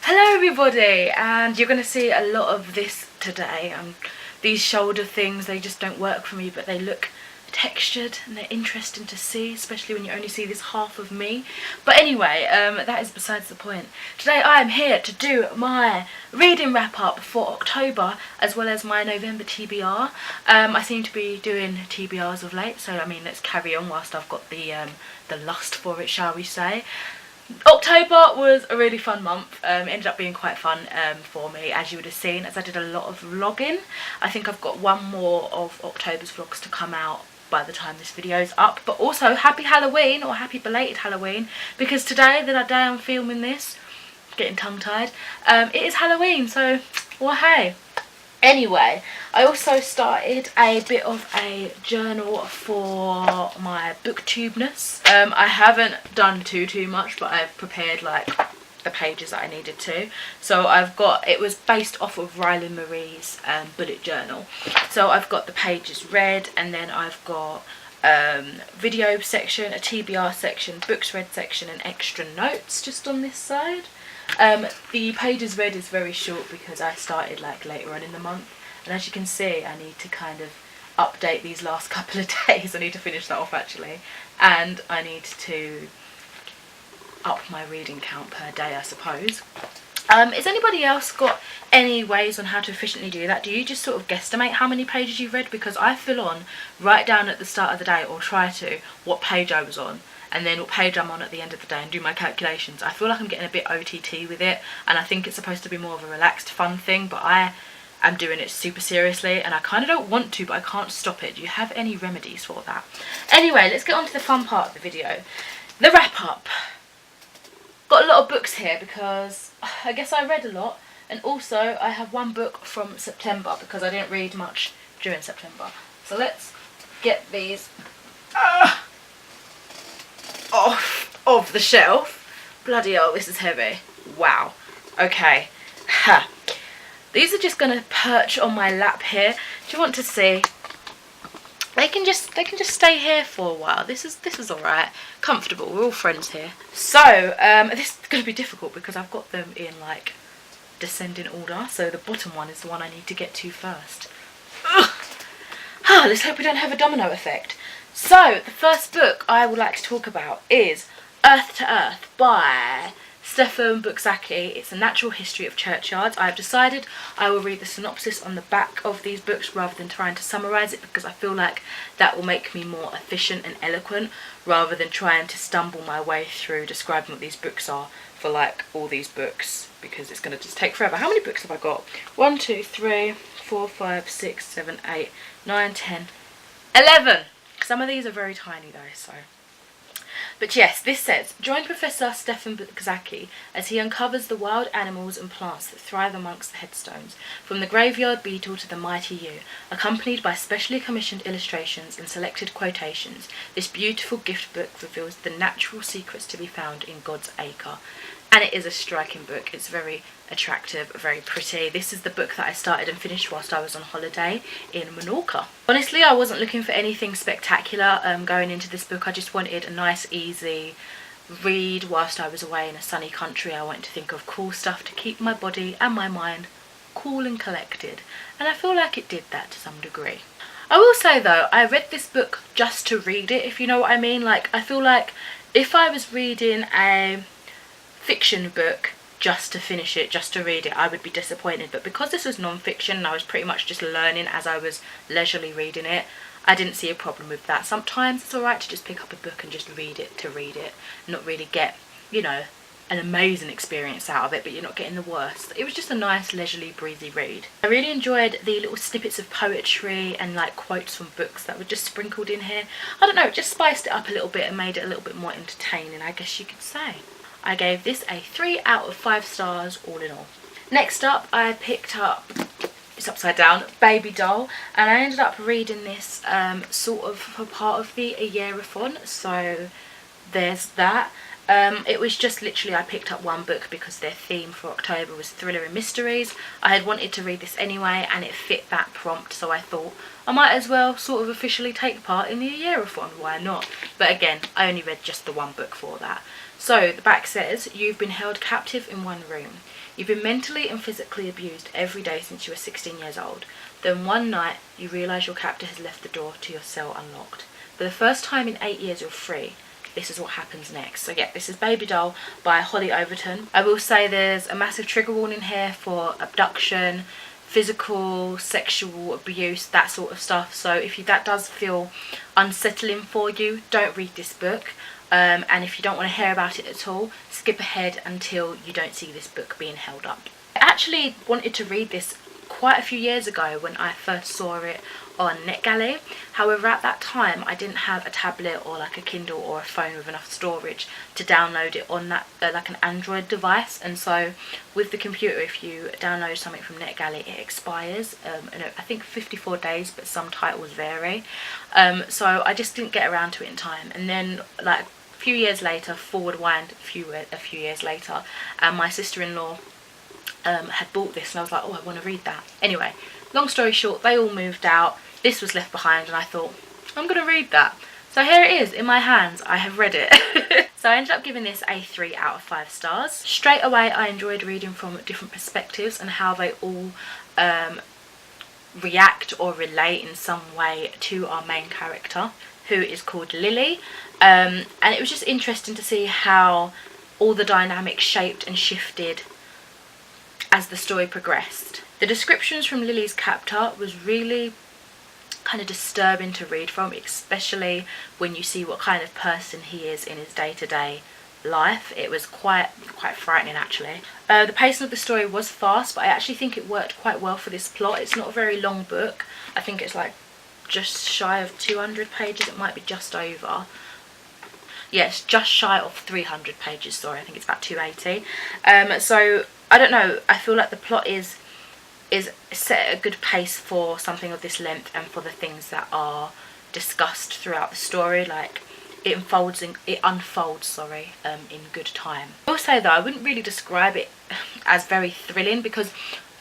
Hello everybody, and you're going to see a lot of this today. These shoulder things, they just don't work for me, but they look textured and they're interesting to see, especially when you only see this half of me. But anyway, that is besides the point. Today I am here to do my reading wrap up for October as well as my November TBR. I seem to be doing TBRs of late, so I mean let's carry on whilst I've got the lust for it, shall we say. October was a really fun month. It ended up being quite fun for me, as you would have seen, as I did a lot of vlogging. I think I've got one more of October's vlogs to come out by the time this video is up. But also, happy Halloween, or happy belated Halloween, because today, the day I'm filming this, getting tongue-tied, it is Halloween, so, well, hey. Anyway, I also started a bit of a journal for my booktube-ness. I haven't done too much, but I've prepared like the pages that I needed to. So I've got, it was based off of Riley Marie's bullet journal. So I've got the pages read, and then I've got video section, a TBR section, books read section, and extra notes just on this side. The pages read is very short because I started like later on in the month, and as you can see I need to kind of update these last couple of days. I need to finish that off actually, and I need to up my reading count per day, I suppose. Has anybody else got any ways on how to efficiently do that? Do you just sort of guesstimate how many pages you've read? Because I fill on right down at the start of the day, or try to, what page I was on, and then what page I'm on at the end of the day, and do my calculations. I feel like I'm getting a bit OTT with it, and I think it's supposed to be more of a relaxed fun thing, but I am doing it super seriously, and I kind of don't want to, but I can't stop it. Do you have any remedies for that? Anyway, let's get on to the fun part of the video. The wrap up. Got a lot of books here because I guess I read a lot, and also I have one book from September because I didn't read much during September. So let's get these off the shelf. Bloody hell, this is heavy. Wow. Okay. Ha. These are just gonna perch on my lap here. Do you want to see? They can just stay here for a while. This is alright. Comfortable. We're all friends here. So, this is gonna be difficult because I've got them in like descending order. So the bottom one is the one I need to get to first. Let's hope we don't have a domino effect. So, the first book I would like to talk about is Earth to Earth by Stefan Buczaki. It's a natural history of churchyards. I have decided I will read the synopsis on the back of these books rather than trying to summarise it, because I feel like that will make me more efficient and eloquent rather than trying to stumble my way through describing what these books are for like all these books, because it's going to just take forever. How many books have I got? 1, 2, 3, 4, 5, 6, 7, 8, 9, 10, 11. Some of these are very tiny though, so. But yes, this says, join Professor Stefan Buczaki as he uncovers the wild animals and plants that thrive amongst the headstones, from the graveyard beetle to the mighty yew, accompanied by specially commissioned illustrations and selected quotations. This beautiful gift book reveals the natural secrets to be found in God's acre. And it is a striking book. It's very attractive, very pretty. This is the book that I started and finished whilst I was on holiday in Menorca. Honestly, I wasn't looking for anything spectacular going into this book. I just wanted a nice, easy read whilst I was away in a sunny country. I wanted to think of cool stuff to keep my body and my mind cool and collected. And I feel like it did that to some degree. I will say though, I read this book just to read it, if you know what I mean. Like, I feel like if I was reading a fiction book just to finish it, just to read it, I would be disappointed. But because this was non-fiction and I was pretty much just learning as I was leisurely reading it, I didn't see a problem with that. Sometimes it's alright to just pick up a book and just read it to read it, not really get, you know, an amazing experience out of it, but you're not getting the worst. It was just a nice leisurely breezy read. I really enjoyed the little snippets of poetry and like quotes from books that were just sprinkled in here. I don't know, it just spiced it up a little bit and made it a little bit more entertaining, I guess you could say. I gave this a 3 out of 5 stars all in all. Next up, I picked up, it's upside down, Baby Doll, and I ended up reading this sort of for part of the Ayearathon, so there's that. It was just literally I picked up one book because their theme for October was thriller and mysteries. I had wanted to read this anyway and it fit that prompt, so I thought I might as well sort of officially take part in the Ayearathon, why not? But again, I only read just the one book for that. So the back says, "You've been held captive in one room. You've been mentally and physically abused every day since you were 16 years old. Then one night you realise your captor has left the door to your cell unlocked. For the first time in 8 years you're free. This is what happens next." So yeah, this is Baby Doll by Howdee-haie. I will say there's a massive trigger warning here for abduction, physical, sexual abuse, that sort of stuff. So if that does feel unsettling for you, don't read this book. And if you don't want to hear about it at all, skip ahead until you don't see this book being held up. I actually wanted to read this quite a few years ago when I first saw it on NetGalley. However, at that time I didn't have a tablet or like a Kindle or a phone with enough storage to download it on that like an Android device, and so with the computer, if you download something from NetGalley, it expires in I think 54 days, but some titles vary. So I just didn't get around to it in time, and then like a few years later, forward wind a few years later, and my sister-in-law had bought this, and I was like, oh, I want to read that. Anyway, long story short, they all moved out. This was left behind, and I thought, I'm going to read that. So here it is in my hands. I have read it. So I ended up giving this a 3 out of 5 stars. Straight away, I enjoyed reading from different perspectives and how they all react or relate in some way to our main character, who is called Lily. And it was just interesting to see how all the dynamics shaped and shifted as the story progressed. The descriptions from Lily's captor was really kind of disturbing to read from, especially when you see what kind of person he is in his day-to-day life. It was quite frightening actually. The pacing of the story was fast, but I actually think it worked quite well for this plot. It's not a very long book. I think it's like just shy of 200 pages. It might be just over. Yes, just shy of 300 pages, sorry. I think it's about 280. So I don't know, I feel like the plot is set at a good pace for something of this length and for the things that are discussed throughout the story. Like it unfolds in good time. I will say though, I wouldn't really describe it as very thrilling, because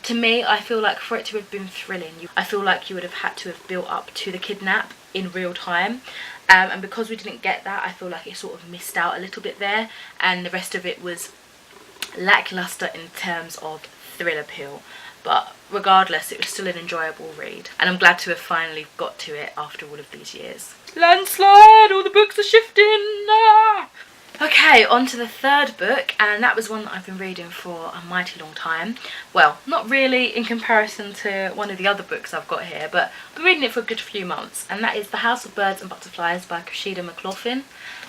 to me, I feel like for it to have been thrilling, I feel like you would have had to have built up to the kidnap in real time. And because we didn't get that, I feel like it sort of missed out a little bit there, and the rest of it was lackluster in terms of thrill appeal. But regardless, it was still an enjoyable read, and I'm glad to have finally got to it after all of these years. Landslide! All the books are shifting! Ah! Okay, on to the third book, and that was one that I've been reading for a mighty long time. Well, not really in comparison to one of the other books I've got here, but I've been reading it for a good few months, and that is The House of Birds and Butterflies by Cressida McLaughlin.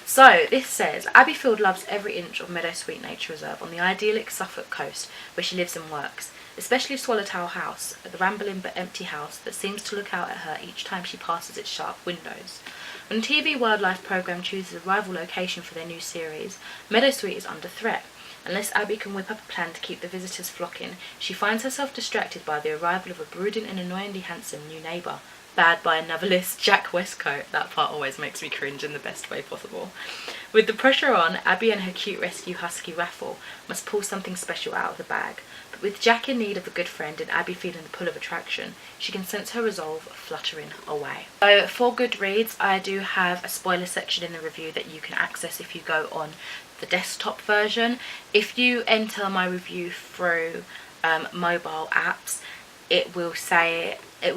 So, this says, Abbeyfield loves every inch of Meadowsweet Nature Reserve on the idyllic Suffolk coast where she lives and works, especially Swallowtail House, the rambling but empty house that seems to look out at her each time she passes its sharp windows. When the TV wildlife programme chooses a rival location for their new series, Meadowsweet is under threat. Unless Abby can whip up a plan to keep the visitors flocking, she finds herself distracted by the arrival of a brooding and annoyingly handsome new neighbour, bad by a novelist, Jack Westcoat. That part always makes me cringe in the best way possible. With the pressure on, Abby and her cute rescue husky Raffle must pull something special out of the bag. But with Jack in need of a good friend and Abby feeling the pull of attraction, she can sense her resolve fluttering away. So for good reads, I do have a spoiler section in the review that you can access if you go on the desktop version. If you enter my review through mobile apps, it will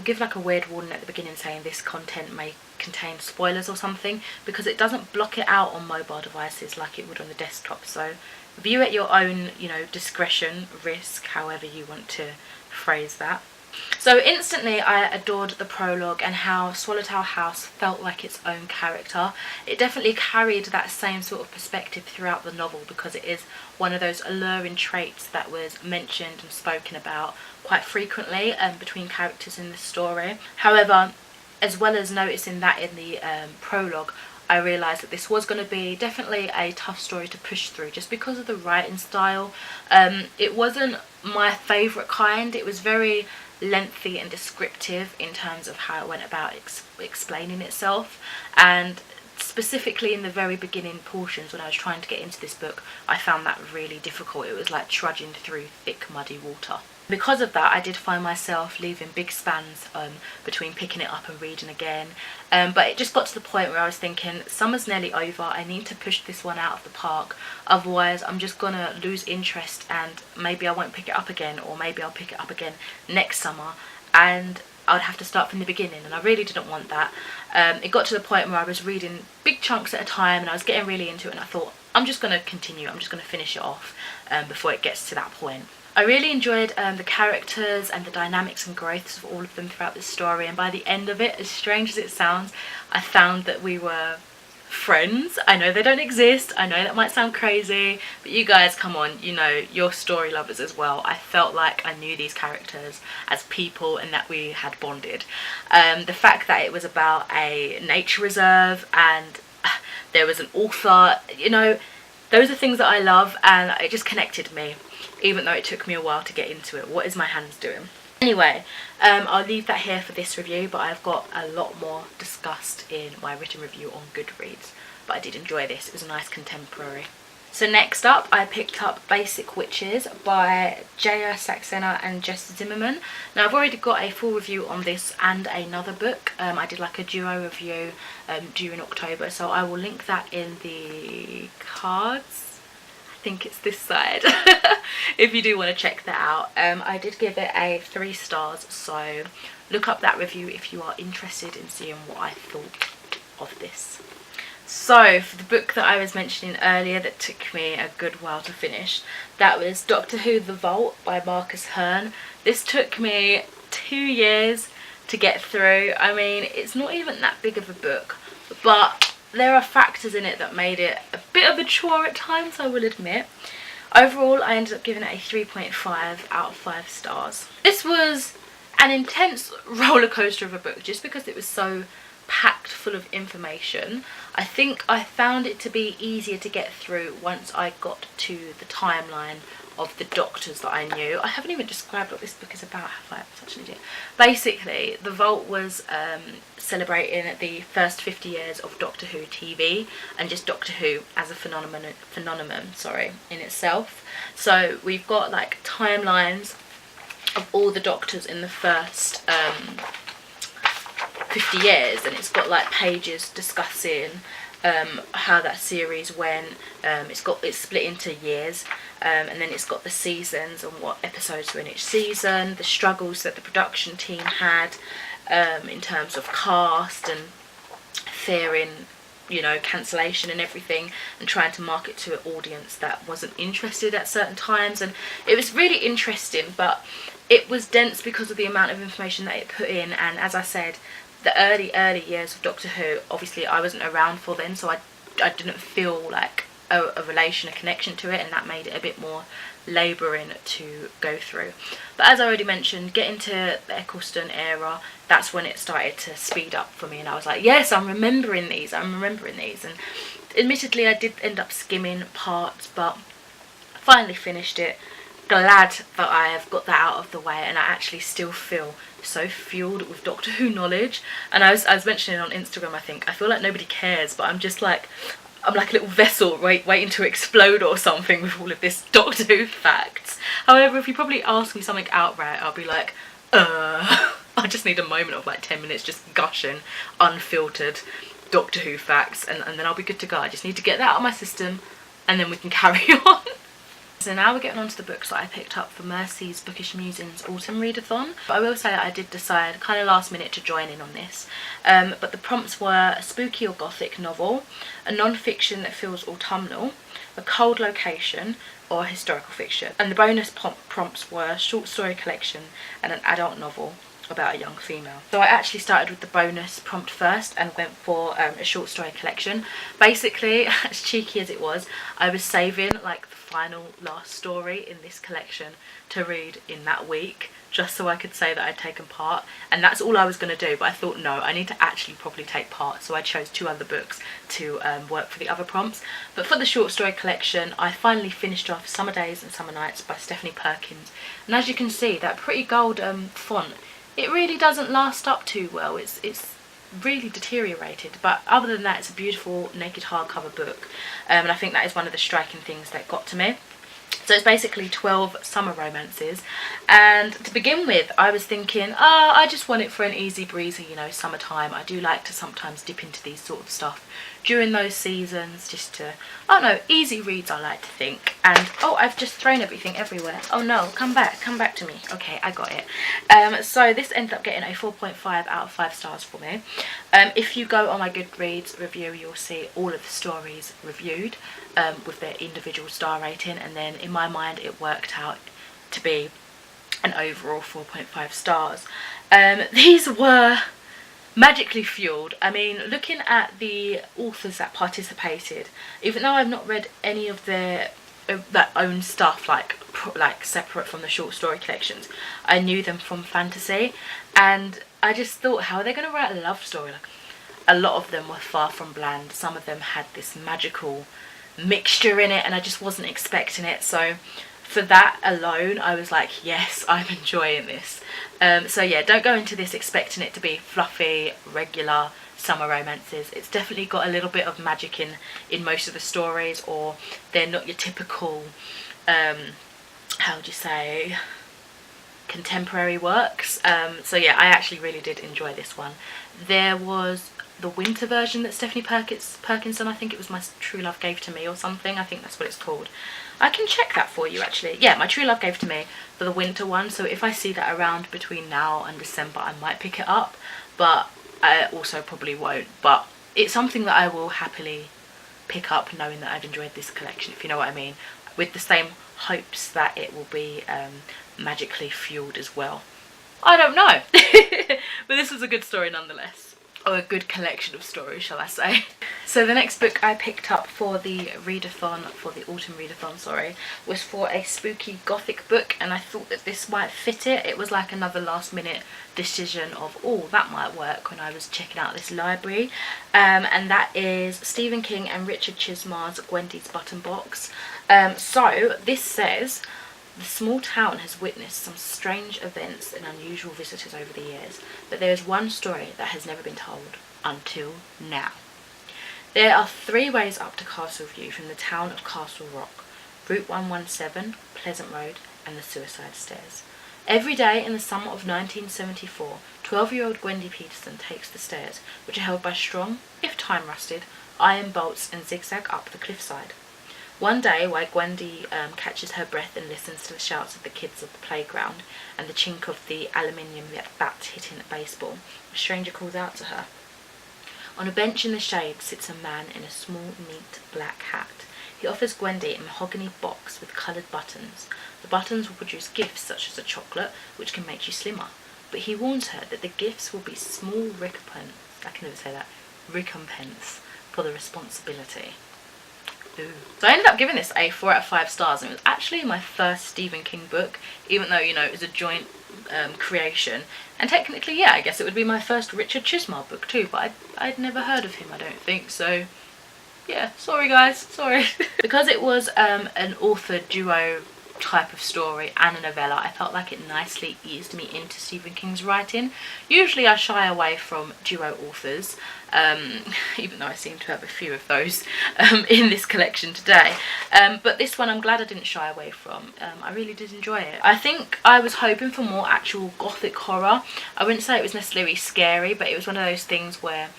give like a weird warning at the beginning saying this content may contain spoilers or something, because it doesn't block it out on mobile devices like it would on the desktop. So view at your own, discretion, risk, however you want to phrase that. So instantly I adored the prologue and how Swallowtail House felt like its own character. It definitely carried that same sort of perspective throughout the novel, because it is one of those alluring traits that was mentioned and spoken about quite frequently between characters in the story. However, as well as noticing that in the prologue, I realised that this was going to be definitely a tough story to push through just because of the writing style. It wasn't my favourite kind. It was very lengthy and descriptive in terms of how it went about explaining itself, and specifically in the very beginning portions when I was trying to get into this book, I found that really difficult. It was like trudging through thick muddy water. Because of that, I did find myself leaving big spans between picking it up and reading again. But it just got to the point where I was thinking, summer's nearly over, I need to push this one out of the park, otherwise I'm just gonna lose interest and maybe I won't pick it up again, or maybe I'll pick it up again next summer and I'd have to start from the beginning, and I really didn't want that. It got to the point where I was reading big chunks at a time and I was getting really into it, and I thought, I'm just going to continue, I'm just going to finish it off before it gets to that point. I really enjoyed the characters and the dynamics and growths of all of them throughout this story, and by the end of it, as strange as it sounds, I found that we were friends. I know they don't exist, I know that might sound crazy, but you guys, come on, you know, you're story lovers as well. I felt like I knew these characters as people and that we had bonded. The fact that it was about a nature reserve and there was an author, you know, those are things that I love, and it just connected me, even though it took me a while to get into it. What is my hands doing? Anyway, I'll leave that here for this review, but I've got a lot more discussed in my written review on Goodreads. But I did enjoy this, it was a nice contemporary. So next up, I picked up Basic Witches by Jaya Saxena and Jess Zimmerman. Now I've already got a full review on this and another book. I did like a duo review due in October, so I will link that in the cards. I think it's this side if you do want to check that out. I did give it a 3 stars, so look up that review if you are interested in seeing what I thought of this. So for the book that I was mentioning earlier that took me a good while to finish, that was Doctor Who The Vault by Marcus Hearn. This took me 2 years to get through. I mean, it's not even that big of a book, but there are factors in it that made it a bit of a chore at times, I will admit. Overall, I ended up giving it a 3.5 out of 5 stars. This was an intense roller coaster of a book just because it was so packed full of information. I think I found it to be easier to get through once I got to the timeline of the doctors that I knew. I haven't even described what this book is about, have I? I'm such an idiot. Basically, The Vault was celebrating the first 50 years of Doctor Who TV and just Doctor Who as a phenomenon in itself. So we've got like timelines of all the doctors in the first 50 years, and it's got like pages discussing how that series went. It's split into years, and then it's got the seasons and what episodes were in each season, the struggles that the production team had in terms of cast and fearing, you know, cancellation and everything, and trying to market to an audience that wasn't interested at certain times. And it was really interesting, but it was dense because of the amount of information that it put in. And as I said, the early years of Doctor Who, obviously I wasn't around for then, so I didn't feel like a relation, a connection to it, and that made it a bit more labouring to go through. But as I already mentioned, getting to the Eccleston era, that's when it started to speed up for me, and I was like, yes, I'm remembering these. And admittedly I did end up skimming parts, but finally finished it. Glad that I have got that out of the way, and I actually still feel so fueled with Doctor Who knowledge. And I was mentioning on Instagram, I think, I feel like nobody cares, but I'm just like, I'm like a little vessel waiting to explode or something with all of this Doctor Who facts. However, if you probably ask me something outright, I'll be like, I just need a moment of like 10 minutes just gushing unfiltered Doctor Who facts, and then I'll be good to go. I just need to get that out of my system, and then we can carry on. So now we're getting on to the books that I picked up for Mercy's Bookish Musings Autumn Readathon. But I will say that I did decide kind of last minute to join in on this. But the prompts were a spooky or gothic novel, a non-fiction that feels autumnal, a cold location, or a historical fiction. And the bonus prompts were a short story collection and an adult novel about a young female. So I actually started with the bonus prompt first and went for a short story collection. Basically, as cheeky as it was, I was saving like the final last story in this collection to read in that week, just so I could say that I'd taken part, and that's all I was going to do. But I thought, no, I need to actually probably take part, so I chose 2 other books to work for the other prompts. But for the short story collection, I finally finished off Summer Days and Summer Nights by Stephanie Perkins, and as you can see, that pretty gold font, it really doesn't last up too well. It's really deteriorated, but other than that, it's a beautiful naked hardcover book, and I think that is one of the striking things that got to me. So it's basically 12 summer romances, and to begin with I was thinking, oh, I just want it for an easy breezy, you know, summertime. I do like to sometimes dip into these sort of stuff during those seasons, just to, I don't know, easy reads I like to think. And oh, I've just thrown everything everywhere. Oh no, come back to me. Okay, I got it. So this ended up getting a 4.5 out of 5 stars for me. If you go on my Goodreads review, you'll see all of the stories reviewed with their individual star rating, and then in my mind it worked out to be an overall 4.5 stars. These were magically fueled. I mean, looking at the authors that participated, even though I've not read any of their own stuff, like separate from the short story collections, I knew them from fantasy, and I just thought, how are they going to write a love story? Like, a lot of them were far from bland. Some of them had this magical mixture in it, and I just wasn't expecting it. So for that alone, I was like, yes, I'm enjoying this. So yeah, don't go into this expecting it to be fluffy, regular summer romances. It's definitely got a little bit of magic in most of the stories, or they're not your typical, how would you say, contemporary works. So yeah, I actually really did enjoy this one. There was the winter version that Stephanie Perkinson, I think it was My True Love Gave to Me or something, I think that's what it's called. I can check that for you actually. Yeah, My True Love Gave to Me, for the winter one. So if I see that around between now and December, I might pick it up, but I also probably won't. But it's something that I will happily pick up, knowing that I've enjoyed this collection, if you know what I mean, with the same hopes that it will be magically fueled as well. I don't know. But this was a good story nonetheless. Or a good collection of stories, shall I say. So the next book I picked up for the readathon, for the autumn readathon, sorry, was for a spooky gothic book, and I thought that this might fit it. It was like another last minute decision of, oh, that might work, when I was checking out this library. And that is Stephen King and Richard Chizmar's Gwendy's Button Box. So this says, the small town has witnessed some strange events and unusual visitors over the years, but there is one story that has never been told until now. There are 3 ways up to Castle View from the town of Castle Rock: Route 117, Pleasant Road, and the Suicide Stairs. Every day in the summer of 1974, 12-year-old Gwendy Peterson takes the stairs, which are held by strong, if time-rusted, iron bolts and zigzag up the cliffside. One day, while Gwendy catches her breath and listens to the shouts of the kids of the playground and the chink of the aluminium bat hitting a baseball, a stranger calls out to her. On a bench in the shade sits a man in a small, neat black hat. He offers Gwendy a mahogany box with coloured buttons. The buttons will produce gifts such as a chocolate, which can make you slimmer. But he warns her that the gifts will be small recompense for the responsibility. Ooh. So I ended up giving this a 4 out of 5 stars, and it was actually my first Stephen King book, even though, you know, it was a joint creation. And technically, yeah, I guess it would be my first Richard Chizmar book too, but I'd never heard of him, I don't think, so yeah, sorry guys, sorry. Because it was an author duo type of story and a novella, I felt like it nicely eased me into Stephen King's writing. Usually I shy away from duo authors, even though I seem to have a few of those in this collection today, but this one I'm glad I didn't shy away from. I really did enjoy it. I think I was hoping for more actual gothic horror. I wouldn't say it was necessarily scary, but it was one of those things where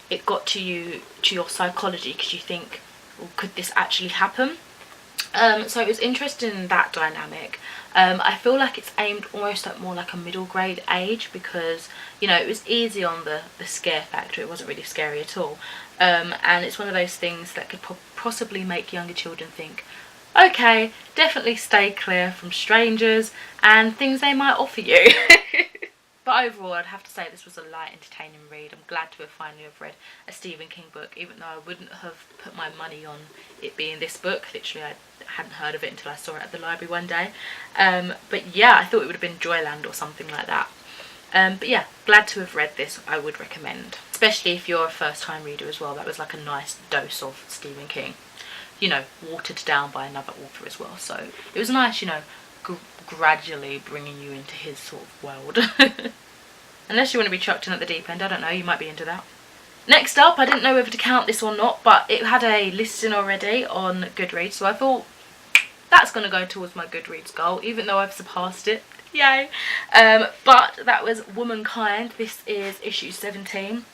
it got to you, to your psychology, because you think, well, could this actually happen? So it was interesting in that dynamic. I feel like it's aimed almost at more like a middle grade age, because, you know, it was easy on the scare factor. It wasn't really scary at all. And it's one of those things that could possibly make younger children think, okay, definitely stay clear from strangers and things they might offer you. But overall, I'd have to say this was a light, entertaining read. I'm glad to have finally read a Stephen King book, even though I wouldn't have put my money on it being this book. Literally, I hadn't heard of it until I saw it at the library one day. But yeah, I thought it would have been Joyland or something like that. But yeah, glad to have read this. I would recommend, especially if you're a first-time reader as well. That was like a nice dose of Stephen King, you know, watered down by another author as well. So it was nice, you know, gradually bringing you into his sort of world. Unless you want to be chucked in at the deep end, I don't know, you might be into that. Next up, I didn't know whether to count this or not, but it had a listing already on Goodreads, so I thought that's going to go towards my Goodreads goal, even though I've surpassed it. Yay! But that was Womankind. This is issue 17.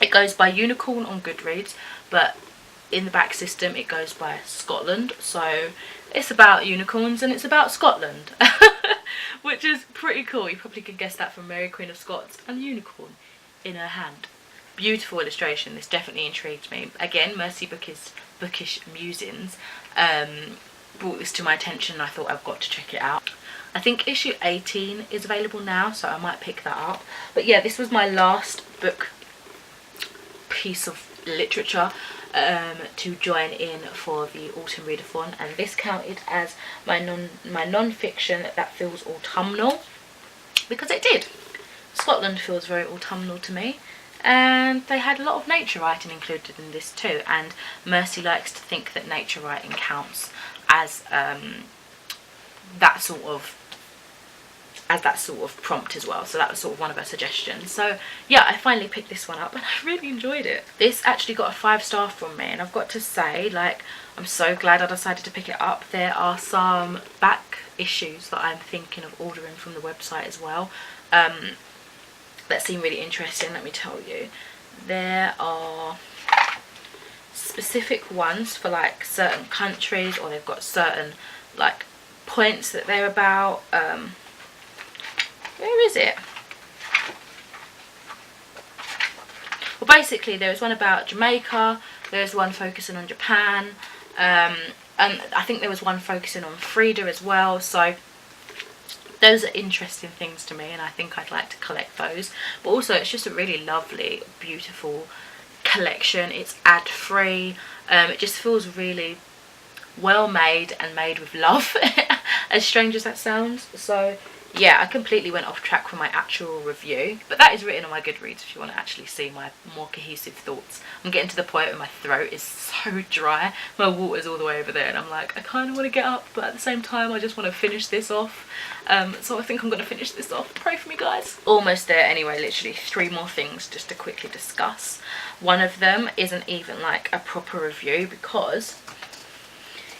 It goes by Unicorn on Goodreads, but in the back system it goes by Scotland, so it's about unicorns and it's about Scotland. Which is pretty cool. You probably could guess that from Mary Queen of Scots and the unicorn in her hand. Beautiful illustration. This definitely intrigued me. Again, Mercy Bookish Musings brought this to my attention and I thought I've got to check it out. I think issue 18 is available now, so I might pick that up. But yeah, this was my last book piece of literature to join in for the autumn readathon, and this counted as my non-fiction that feels autumnal, because it did. Scotland feels very autumnal to me, and they had a lot of nature writing included in this too, and Mercy likes to think that nature writing counts as that sort of prompt as well. So that was sort of one of her suggestions. So yeah, I finally picked this one up and I really enjoyed it. This actually got a 5-star from me, and I've got to say, like, I'm so glad I decided to pick it up. There are some back issues that I'm thinking of ordering from the website as well that seem really interesting. Let me tell you, there are specific ones for like certain countries, or they've got certain like points that they're about. Where is it? Well, basically there was one about Jamaica, there's one focusing on Japan, and I think there was one focusing on Frida as well. So those are interesting things to me, and I think I'd like to collect those. But also it's just a really lovely, beautiful collection. It's ad-free. It just feels really well made and made with love, as strange as that sounds. So yeah, I completely went off track from my actual review, but that is written on my Goodreads if you want to actually see my more cohesive thoughts. I'm getting to the point where my throat is so dry, my water's all the way over there, and I'm like, I kind of want to get up, but at the same time I just want to finish this off. So I think I'm going to finish this off. Pray for me, guys. Almost there anyway. Literally 3 more things just to quickly discuss. One of them isn't even like a proper review, because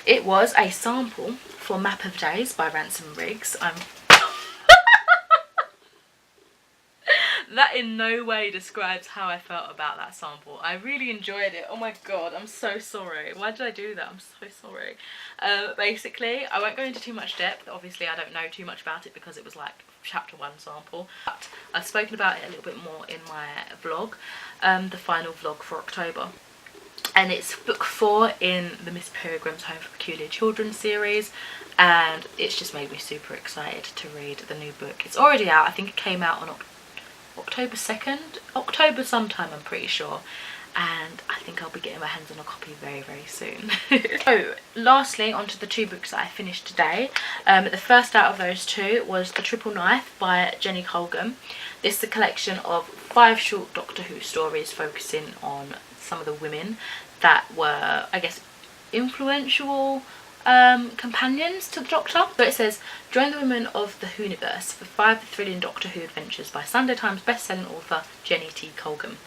it was a sample for Map of Days by Ransom Riggs. That in no way describes how I felt about that sample. I really enjoyed it. Oh my god, I'm so sorry. Why did I do that? I'm so sorry. Basically, I won't go into too much depth. Obviously, I don't know too much about it because it was like chapter 1 sample. But I've spoken about it a little bit more in my vlog, the final vlog for October. And it's book 4 in the Miss Peregrine's Home for Peculiar Children series, and it's just made me super excited to read the new book. It's already out. I think it came out on October 2nd, October sometime, I'm pretty sure, and I think I'll be getting my hands on a copy very, very soon. So lastly, onto the 2 books that I finished today. The first out of those 2 was The Triple Knife by Jenny Colgan. This is a collection of 5 short Doctor Who stories focusing on some of the women that were, I guess, influential companions to the Doctor. So it says, join the women of the Whoniverse for 5 thrilling Doctor Who adventures by Sunday Times best-selling author Jenny T. Colgan.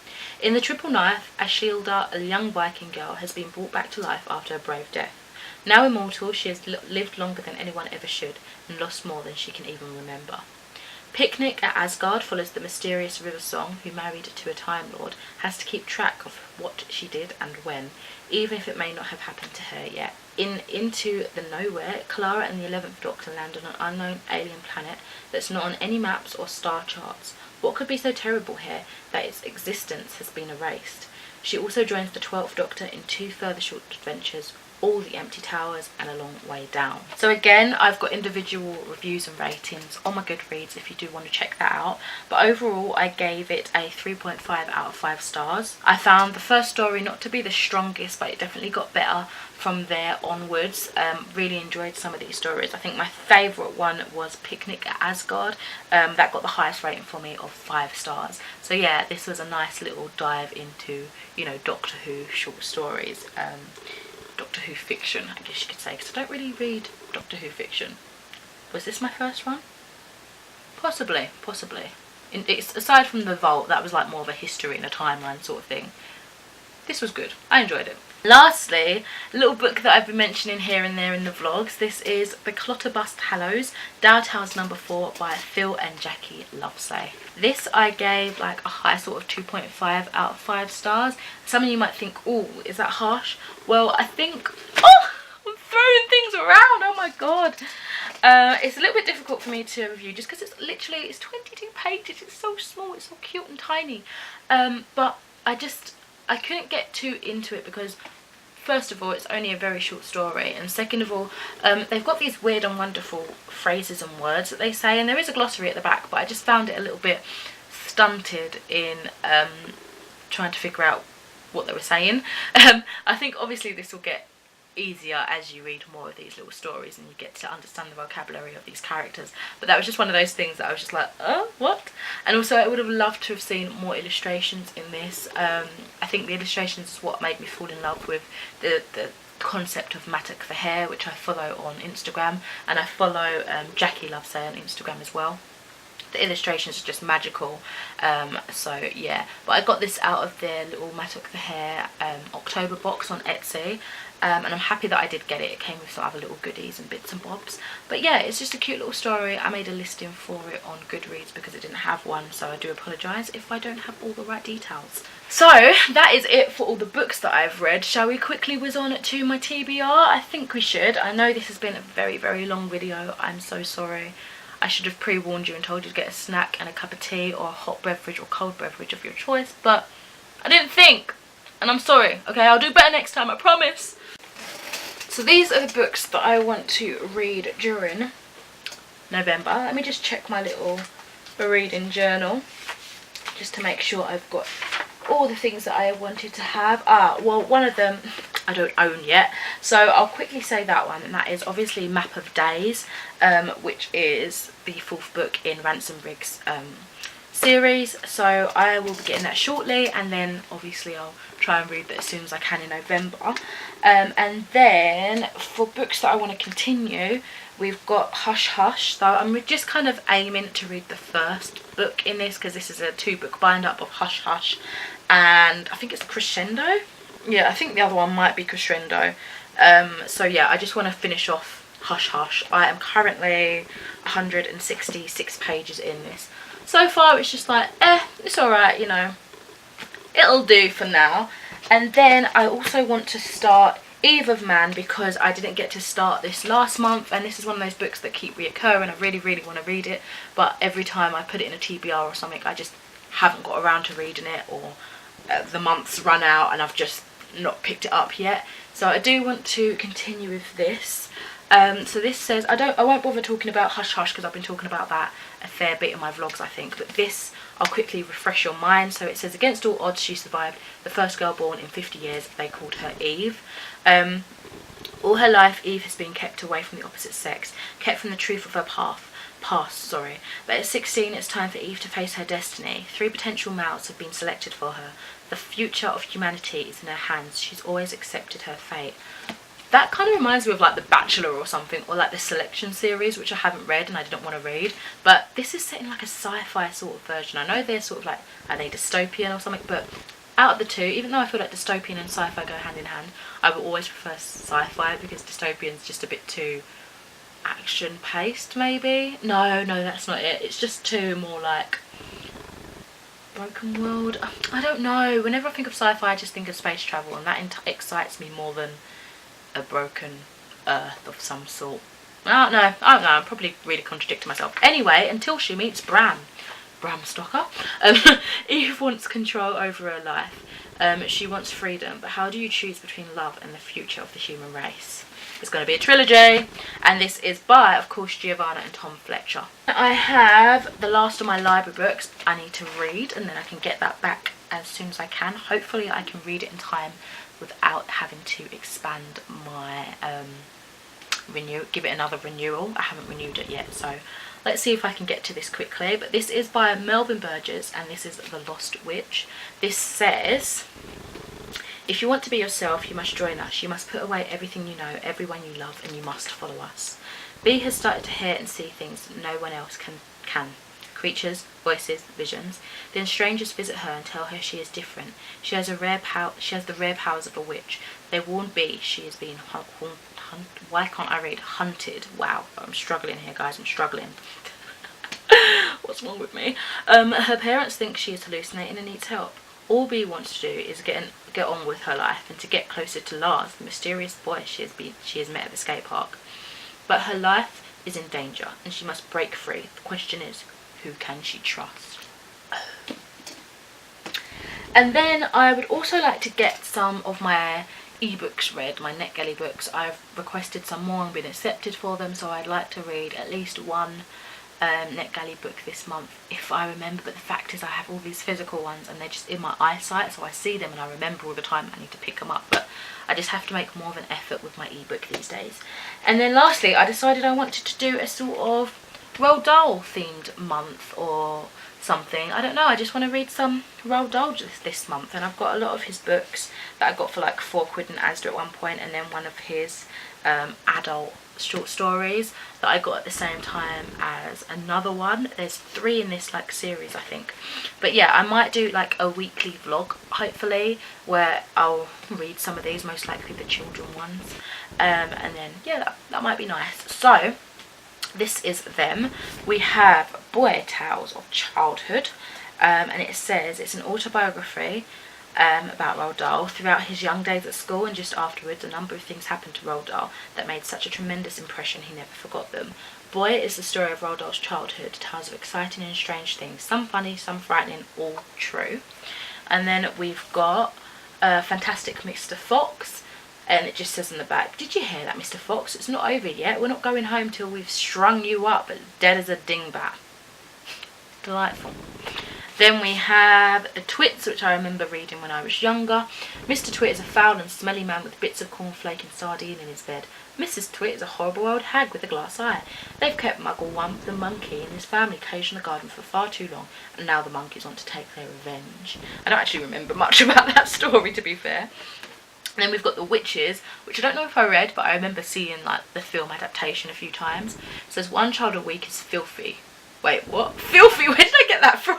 In The Triple Knife, Ashilda, a young Viking girl, has been brought back to life after a brave death. Now immortal, she has lived longer than anyone ever should, and lost more than she can even remember. Picnic at Asgard follows the mysterious River Song, who, married to a Time Lord, has to keep track of what she did and when, even if it may not have happened to her yet. Into the Nowhere, Clara and the 11th Doctor land on an unknown alien planet that's not on any maps or star charts. What could be so terrible here that its existence has been erased? She also joins the 12th Doctor in 2 further short adventures, All the Empty Towers and A Long Way Down. So again, I've got individual reviews and ratings on my Goodreads if you do want to check that out. But overall, I gave it a 3.5 out of 5 stars. I found the first story not to be the strongest, but it definitely got better from there onwards. Really enjoyed some of these stories. I think my favourite one was Picnic at Asgard. That got the highest rating for me of 5 stars. So yeah, this was a nice little dive into, you know, Doctor Who short stories. Doctor Who fiction, I guess you could say, because I don't really read Doctor Who fiction. Was this my first one? Possibly. It's aside from the vault, that was like more of a history and a timeline sort of thing. This was good. I enjoyed it. Lastly, a little book that I've been mentioning here and there in the vlogs. This is The Clutter Bust Hallows, Dowtales No. 4 by Phil and Jackie Lovesaye. This I gave like a high sort of 2.5 out of 5 stars. Some of you might think, oh, is that harsh? Well, I think, oh, I'm throwing things around, oh my god. It's a little bit difficult for me to review just because it's 22 pages. It's so small, it's so cute and tiny. But I couldn't get too into it because, first of all, it's only a very short story, and second of all, they've got these weird and wonderful phrases and words that they say, and there is a glossary at the back, but I just found it a little bit stunted in trying to figure out what they were saying. I think obviously this will get easier as you read more of these little stories and you get to understand the vocabulary of these characters, but that was just one of those things that I was just like, oh, what? And also I would have loved to have seen more illustrations in this. I think the illustrations is what made me fall in love with the concept of Mattock the Hare, which I follow on Instagram, and I follow Jackie Lovesaye on Instagram as well. The illustrations are just magical, so yeah. But I got this out of their little Mattock the Hare October box on Etsy, and I'm happy that I did get it. It came with some other little goodies and bits and bobs. But yeah, it's just a cute little story. I made a listing for it on Goodreads because it didn't have one, so I do apologise if I don't have all the right details. So that is it for all the books that I've read. Shall we quickly whiz on to my TBR? I think we should. I know this has been a very, very long video. I'm so sorry. I should have pre-warned you and told you to get a snack and a cup of tea or a hot beverage or cold beverage of your choice, but I didn't think, and I'm sorry. Okay, I'll do better next time, I promise. So these are the books that I want to read during November. Let me just check my little reading journal just to make sure I've got all the things that I wanted to have. Well, one of them I don't own yet, so I'll quickly say that one, and that is obviously Map of Days, which is the 4th book in Ransom Briggs' series. So I will be getting that shortly, and then obviously I'll try and read that as soon as I can in November. And then for books that I want to continue, we've got Hush Hush. So I'm just kind of aiming to read the first book in this because this is a 2-book bind up of Hush Hush, and I think it's Crescendo. Yeah, I think the other one might be Crescendo. So yeah, I just want to finish off Hush Hush. I am currently 166 pages in this. So far it's just like, it's alright, you know, it'll do for now. And then I also want to start Eve of Man because I didn't get to start this last month, and this is one of those books that keep reoccurring. I really, really want to read it, but every time I put it in a TBR or something, I just haven't got around to reading it, or the months run out and I've just not picked it up yet. So I do want to continue with this. So this says, I won't bother talking about Hush Hush because I've been talking about that a fair bit in my vlogs, I think, but this I'll quickly refresh your mind. So it says, against all odds she survived the first girl born in 50 years. They called her Eve. All her life Eve has been kept away from the opposite sex, kept from the truth of her past, but at 16 it's time for Eve to face her destiny. 3 potential mouths have been selected for her. The future of humanity is in her hands. She's always accepted her fate. That kind of reminds me of like The Bachelor or something, or like the Selection series, which I haven't read and I didn't want to read, but this is set in like a sci-fi sort of version. I know they're sort of like, are they dystopian or something, but out of the two, even though I feel like dystopian and sci-fi go hand in hand, I will always prefer sci-fi because dystopian's just a bit too action paced, maybe. No, that's not it. It's just too more like broken world. I don't know. Whenever I think of sci-fi, I just think of space travel, and that excites me more than a broken earth of some sort. I don't know. I'm probably really contradicting myself. Anyway, until she meets Bram Stoker, Eve wants control over her life. She wants freedom, but how do you choose between love and the future of the human race? It's going to be a trilogy, and this is by, of course, Giovanna and Tom Fletcher. I have the last of my library books I need to read, and then I can get that back as soon as I can. Hopefully I can read it in time without having to expand my give it another renewal. I haven't renewed it yet, so let's see if I can get to this quickly. But this is by Melvin Burgess, and this is The Lost Witch. This says, if you want to be yourself, you must join us. You must put away everything you know, everyone you love, and you must follow us. B has started to hear and see things no one else can. creatures, voices, visions. Then strangers visit her and tell her she is different. She has the rare powers of a witch. They warn Bee she is being why can't I read? Hunted. Wow, I'm struggling here, guys. I'm struggling. What's wrong with me? Her parents think she is hallucinating and needs help. All Bee wants to do is get on with her life and to get closer to Lars, the mysterious boy she has met at the skate park. But her life is in danger and she must break free. The question is, who can she trust? And then I would also like to get some of my ebooks read, my NetGalley books. I've requested some more and been accepted for them, so I'd like to read at least one NetGalley book this month if I remember. But the fact is I have all these physical ones and they're just in my eyesight, so I see them and I remember all the time I need to pick them up, but I just have to make more of an effort with my ebook these days. And then lastly, I decided I wanted to do a sort of Roald Dahl themed month or something. I don't know, I just want to read some Roald Dahl this month, and I've got a lot of his books that I got for like £4 in Asda at one point, and then one of his adult short stories that I got at the same time as another one. There's 3 in this like series, I think. But yeah, I might do like a weekly vlog hopefully where I'll read some of these, most likely the children ones, and then yeah, that might be nice. So this is them. We have Boy Tales of Childhood, and it says it's an autobiography about Roald Dahl. Throughout his young days at school and just afterwards, a number of things happened to Roald Dahl that made such a tremendous impression he never forgot them. Boy is the story of Roald Dahl's childhood, tales of exciting and strange things, some funny, some frightening, all true. And then we've got Fantastic Mr. Fox, and it just says on the back, did you hear that, Mr. Fox? It's not over yet. We're not going home till we've strung you up as dead as a dingbat. Delightful. Then we have The Twits, which I remember reading when I was younger. Mr. Twit is a foul and smelly man with bits of cornflake and sardine in his bed. Mrs. Twit is a horrible old hag with a glass eye. They've kept Muggle Wump, the monkey, and his family caged in the garden for far too long, and now the monkeys want to take their revenge. I don't actually remember much about that story, to be fair. And then we've got The Witches, which I don't know if I read, but I remember seeing like the film adaptation a few times. It says 1 child a week is filthy. Wait, what? Filthy? Where did I get that from?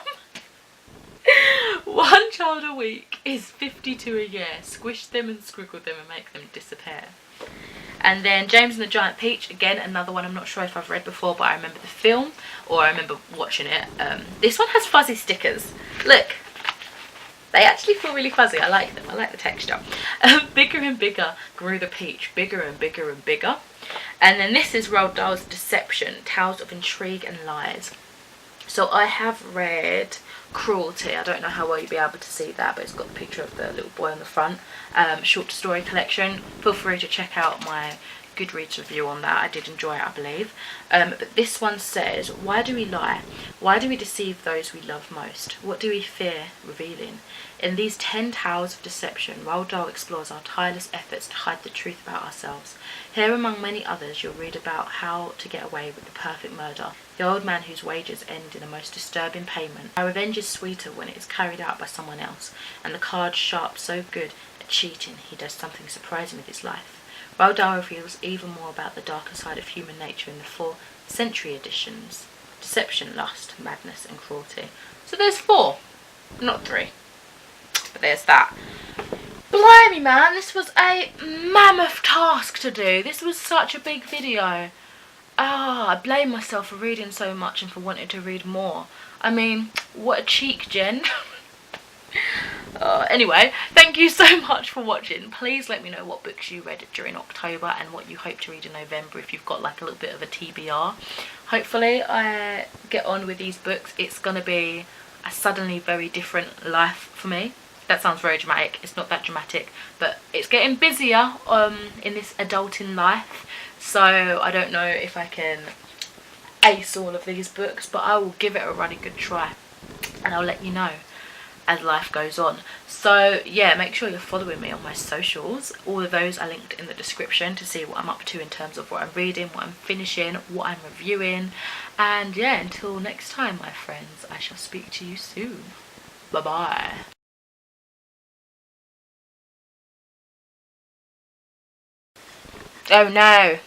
1 child a week is 52 a year. Squish them and squiggle them and make them disappear. And then James and the Giant Peach, again another one I'm not sure if I've read before, but I remember the film, or I remember watching it. This one has fuzzy stickers. Look, they actually feel really fuzzy. I like them. I like the texture. Bigger and bigger grew the peach, bigger and bigger and bigger. And then this is Roald Dahl's Deception, Tales of Intrigue and Lies. So I have read Cruelty. I don't know how well you'll be able to see that, but it's got the picture of the little boy on the front. Short story collection. Feel free to check out my Goodreads review on that. I did enjoy it, I believe. But this one says, why do we lie? Why do we deceive those we love most? What do we fear revealing? In these 10 tales of deception, Roald Dahl explores our tireless efforts to hide the truth about ourselves. Here, among many others, you'll read about how to get away with the perfect murder, the old man whose wages end in a most disturbing payment. Our revenge is sweeter when it is carried out by someone else, and the card sharp so good at cheating he does something surprising with his life. Roald Dahl reveals even more about the darker side of human nature in the 4th century editions: Deception, Lust, Madness and Cruelty. So there's 4, not 3. But there's that. Blimey man, this was a mammoth task to do. This was such a big video. I blame myself for reading so much and for wanting to read more. I mean, what a cheek, Jen. Anyway, thank you so much for watching. Please let me know what books you read during October and what you hope to read in November if you've got like a little bit of a TBR. Hopefully I get on with these books. It's going to be a suddenly very different life for me. That sounds very dramatic. It's not that dramatic, but it's getting busier in this adulting life, so I don't know if I can ace all of these books, but I will give it a really good try and I'll let you know as life goes on. So yeah, make sure you're following me on my socials. All of those are linked in the description to see what I'm up to in terms of what I'm reading, what I'm finishing, what I'm reviewing. And yeah, until next time my friends, I shall speak to you soon. Bye bye. Oh no.